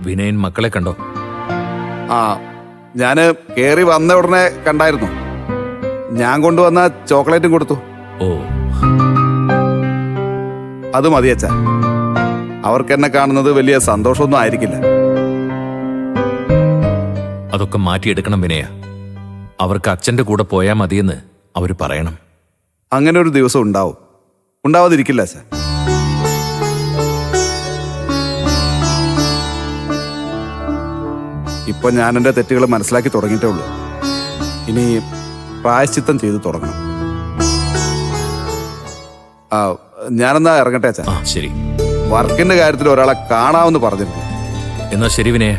വിനയൻ മക്കളെ കണ്ടോ? ആ, ഞാന് കേറി വന്ന ഉടനെ കണ്ടായിരുന്നു. ഞാൻ കൊണ്ടുവന്ന ചോക്ലേറ്റും കൊടുത്തു. ഓ, അത് മതി അച്ഛാ. അവർക്ക് എന്നെ കാണുന്നത് വലിയ സന്തോഷമൊന്നും ആയിരിക്കില്ല. അതൊക്കെ മാറ്റിയെടുക്കണം വിനയ. അവർക്ക് അച്ഛന്റെ കൂടെ പോയാൽ മതിയെന്ന് അവര് പറയണം. അങ്ങനെ ഒരു ദിവസം ഉണ്ടാവും, ഉണ്ടാവാതിരിക്കില്ല അച്ഛാ. ഇപ്പൊ ഞാൻ എൻ്റെ തെറ്റുകൾ മനസ്സിലാക്കി തുടങ്ങിയിട്ടേ ഉള്ളൂ. ഇനി പ്രായശ്ചിത്തം ചെയ്ത് തുടങ്ങണം. ആ, ഞാനെന്നാ ഇറങ്ങട്ടെ അച്ഛാ. ശരി. വർക്കിന്റെ കാര്യത്തിൽ ഒരാളെ കാണാമെന്ന് പറഞ്ഞിരുന്നു. എന്നാ ശരി വിനയ,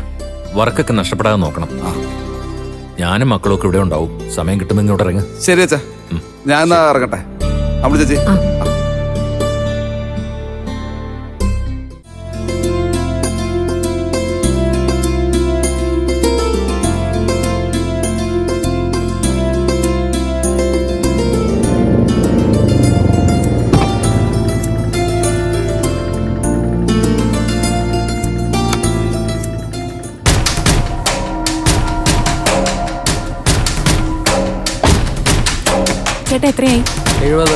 വർക്കൊക്കെ നഷ്ടപ്പെടാതെ നോക്കണം. ഞാനും മക്കളൊക്കെ ഇവിടെ ഉണ്ടാവും. സമയം കിട്ടുമ്പോൾ ഇങ്ങോട്ട് ഇറങ്ങ്. ശരി അച്ഛാ, ഞാൻ എന്നാ ഇറങ്ങട്ടെ. അമ്മ ചേച്ചി. ചേട്ടാ എത്രയായി? 70.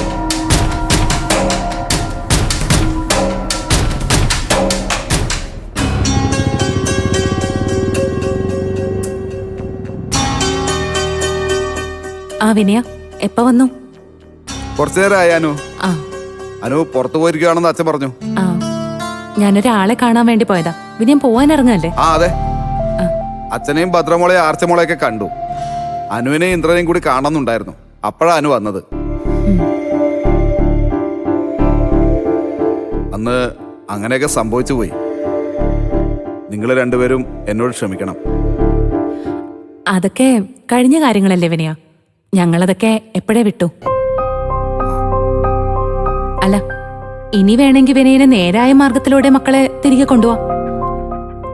ആ വിനയ, എപ്പ വന്നു? കുറച്ചു നേരമായി അനു. ആ അനു പുറത്തു പോയിരിക്കുകയാണെന്ന് അച്ഛൻ പറഞ്ഞു. ആ, ഞാനൊരാളെ കാണാൻ വേണ്ടി പോയതാ. വിനയം പോവാൻ ഇറങ്ങല്ലേ? ആ അതെ, അച്ഛനെയും ഭദ്രമോളെയും ആർച്ചമോളെയൊക്കെ കണ്ടു. അനുവിനെയും ഇന്ദ്രനെയും കൂടി കാണണമെന്നുണ്ടായിരുന്നു. അപ്പോഴാ അനു വന്നത്. അന്ന് അങ്ങനെയൊക്കെ സംഭവിച്ചു പോയി. നിങ്ങൾ രണ്ടുപേരും എന്നോട് ക്ഷമിക്കണം. അതൊക്കെ കഴിഞ്ഞ കാര്യങ്ങളല്ലേ വിനയ. ഞങ്ങളതൊക്കെ എപ്പോഴേ വിട്ടു. അല്ല, ഇനി വേണമെങ്കിൽ വിനയനെ നേരായ മാർഗത്തിലൂടെ മക്കളെ തിരികെ കൊണ്ടുപോവാ.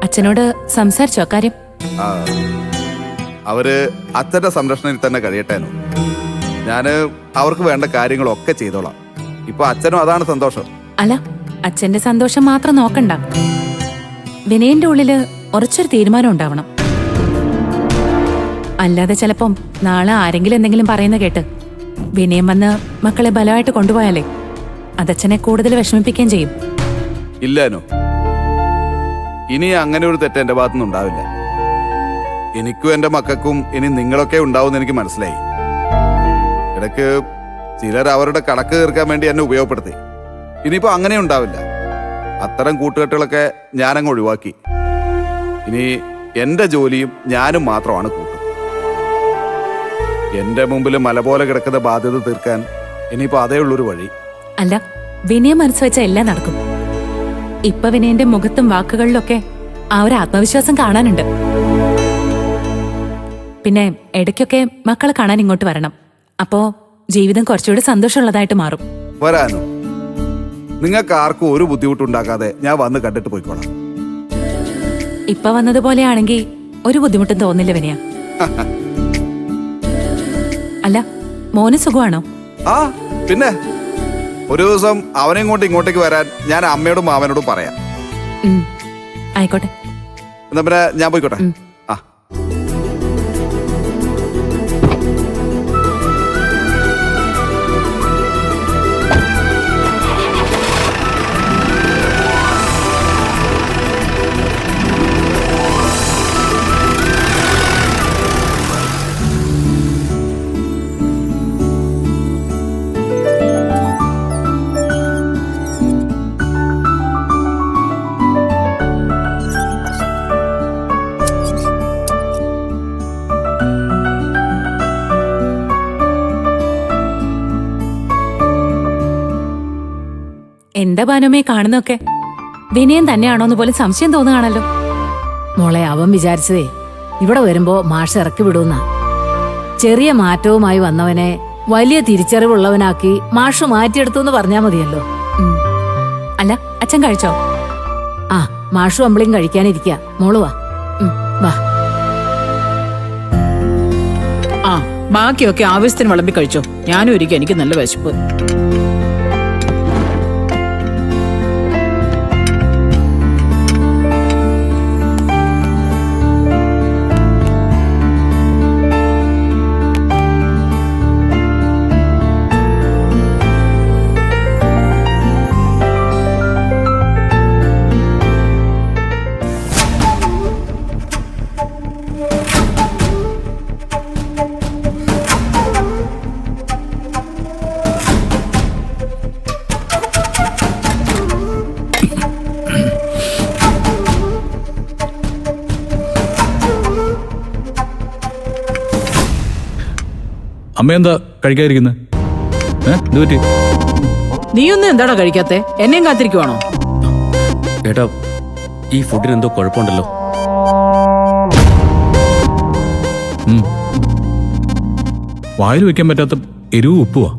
അച്ഛനോട് സംസാരിച്ചോ കാര്യം? അവര് അച്ഛന്റെ സംരക്ഷണയിൽ തന്നെ കഴിയട്ടേനു. ഞാന് അവർക്ക് വേണ്ട കാര്യങ്ങളൊക്കെ ചെയ്തോളാം. ഇപ്പൊ അച്ഛനും അതാണ് സന്തോഷം. അല്ല, അച്ഛന്റെ സന്തോഷം മാത്രം നോക്കണ്ട. വിനയന്റെ ഉള്ളില് ഉറച്ചൊരു തീരുമാനം ഉണ്ടാവണം. അല്ലാതെ ചിലപ്പം നാളെ ആരെങ്കിലും എന്തെങ്കിലും പറയുന്ന കേട്ട് വിനയം വന്ന് മക്കളെ ബലമായിട്ട് കൊണ്ടുപോയാലേ അതച്ഛനെ കൂടുതൽ വിഷമിപ്പിക്കുകയും ചെയ്യും. ഇല്ലാനോ, ഇനി അങ്ങനെ ഒരു തെറ്റ് എന്റെ ഭാഗത്തുനിന്ന് ഉണ്ടാവില്ല. എനിക്കും എന്റെ മക്കൾക്കും ഇനി നിങ്ങളൊക്കെ ഉണ്ടാവും എനിക്ക് മനസ്സിലായി. ഇടയ്ക്ക് ചിലർ അവരുടെ കണക്ക് തീർക്കാൻ വേണ്ടി എന്നെ ഉപയോഗപ്പെടുത്തി. ഇനിയിപ്പോ അങ്ങനെ ഉണ്ടാവില്ല. അത്തരം കൂട്ടുകെട്ടുകളൊക്കെ ഞാനങ്ങ് ഒഴിവാക്കി. ഇനി എന്റെ ജോലിയും ഞാനും മാത്രമാണ് കൂട്ട്. എന്റെ മുമ്പിൽ മല പോലെ കിടക്കുന്ന ബാധ്യത തീർക്കാൻ ഇനിയിപ്പോ അതേ ഉള്ളൊരു വഴി. അല്ല, വിനയം മനസ്സ് വെച്ച എല്ലാം നടക്കും. ഇപ്പൊ വിനയന്റെ മുഖത്തും വാക്കുകളിലൊക്കെ ആ ഒരു ആത്മവിശ്വാസം കാണാനുണ്ട്. പിന്നെ ഇടയ്ക്കൊക്കെ മക്കളെ കാണാൻ ഇങ്ങോട്ട് വരണം. അപ്പോ ജീവിതം കുറച്ചുകൂടി സന്തോഷമുള്ളതായിട്ട് മാറും. വരാനോ? നിങ്ങൾക്ക് ആർക്കും ഒരു ബുദ്ധിമുട്ടുണ്ടാക്കാതെ ഞാൻ വന്ന് കണ്ടിട്ട് പോയിക്കോളാം. ഇപ്പൊ വന്നതുപോലെയാണെങ്കിൽ ഒരു ബുദ്ധിമുട്ടും തോന്നില്ല വിനയ. അല്ല, മോന് സുഖമാണോ? ആ പിന്നെ, ഒരു ദിവസം അവനെയും കൊണ്ട് ഇങ്ങോട്ടേക്ക് വരാൻ ഞാൻ അമ്മയോടും മാമനോടും പറയാം. ആയിക്കോട്ടെ. എന്നാ പിന്നെ ഞാൻ പോയിക്കോട്ടെ. ആ, എന്താ ബാനുമേ കാണുന്നൊക്കെ? വിനയം തന്നെയാണോന്ന് പോലും സംശയം തോന്നുകയാണല്ലോ. മോളെ, അവൻ വിചാരിച്ചതേ ഇവിടെ വരുമ്പോ മാഷ് ഇറക്കി വിടുന്ന. ചെറിയ മാറ്റവുമായി വന്നവനെ വലിയ തിരിച്ചറിവുള്ളവനാക്കി മാഷ് മാറ്റിയെടുത്തു എന്ന് പറഞ്ഞാ മതിയല്ലോ. അല്ല, അച്ഛൻ കഴിച്ചോ? ആ, മാഷും അമ്പിളിയും കഴിക്കാനിരിക്കുക. മോള് വാ. വാ. ആ, ബാക്കിയൊക്കെ ആവശ്യത്തിന് വിളമ്പി കഴിച്ചോ. ഞാനും ഇരിക്കും, എനിക്ക് നല്ല വിശപ്പ്. അമ്മ എന്താ കഴിക്കാതിരിക്കുന്നത്? എന്ത് പറ്റി? നീയൊന്നും എന്താടാ കഴിക്കാത്തെ? എന്നെയും കാത്തിരിക്കുവാണോ? ഏട്ടാ, ഈ ഫുഡിന് എന്തോ കുഴപ്പമുണ്ടല്ലോ. വായിൽ വെക്കാൻ പറ്റാത്ത എരിവ് ഉപ്പുവാ.